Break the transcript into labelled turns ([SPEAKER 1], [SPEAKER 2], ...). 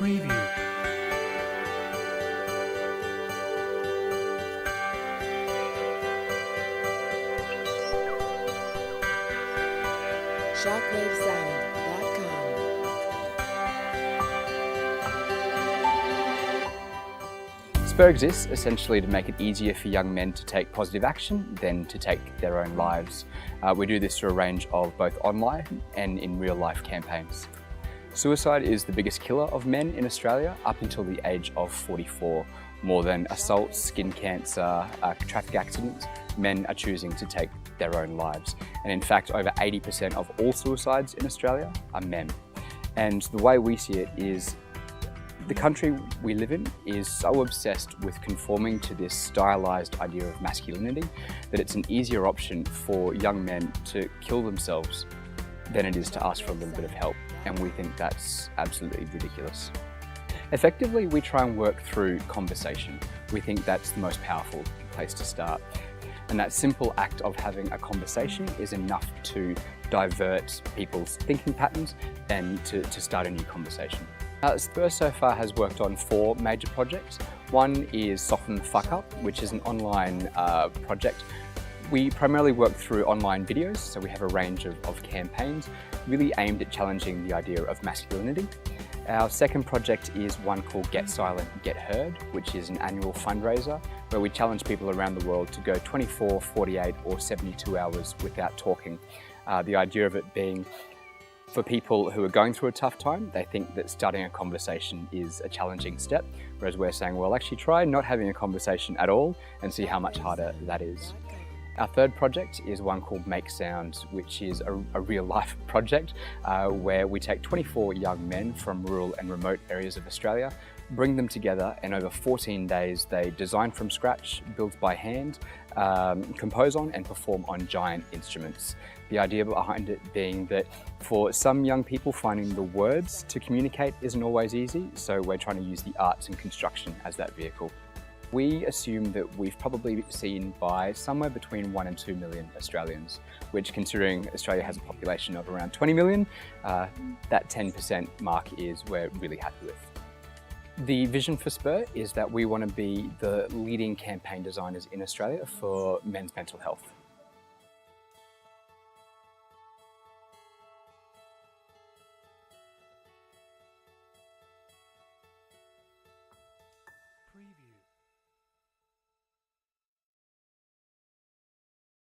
[SPEAKER 1] preview.
[SPEAKER 2] shockwavesound.com.
[SPEAKER 3] Spur exists essentially to make it easier for young men to take positive action than to take their own lives. We do this through a range of both online and in real life campaigns. Suicide is the biggest killer of men in Australia up until the age of 44. More than assaults, skin cancer, traffic accidents, men are choosing to take their own lives. And in fact, over 80% of all suicides in Australia are men. And the way we see it is the country we live in is so obsessed with conforming to this stylized idea of masculinity that it's an easier option for young men to kill themselves than it is to ask for a little bit of help. And we think that's absolutely ridiculous. Effectively, we try and work through conversation. We think that's the most powerful place to start. And that simple act of having a conversation is enough to divert people's thinking patterns and to start a new conversation. Spur so far has worked on 4 major projects. One is Soften the Fuck Up, which is an online project. We primarily work through online videos, so we have a range of campaigns really aimed at challenging the idea of masculinity. Our second project is one called Get Silent, Get Heard, which is an annual fundraiser where we challenge people around the world to go 24, 48 or 72 hours without talking. The idea of it being for people who are going through a tough time, they think that starting a conversation is a challenging step, whereas we're saying, well, actually try not having a conversation at all and see how much harder that is. Our third project is one called Make Sound, which is a real-life project where we take 24 young men from rural and remote areas of Australia, bring them together, and over 14 days they design from scratch, build by hand, compose on and perform on giant instruments. The idea behind it being that for some young people, finding the words to communicate isn't always easy, so we're trying to use the arts and construction as that vehicle. We assume that we've probably seen by somewhere between 1 and 2 million Australians, which, considering Australia has a population of around 20 million, that 10% mark is we're really happy with. The vision for Spur is that we want to be the leading campaign designers in Australia for men's mental health.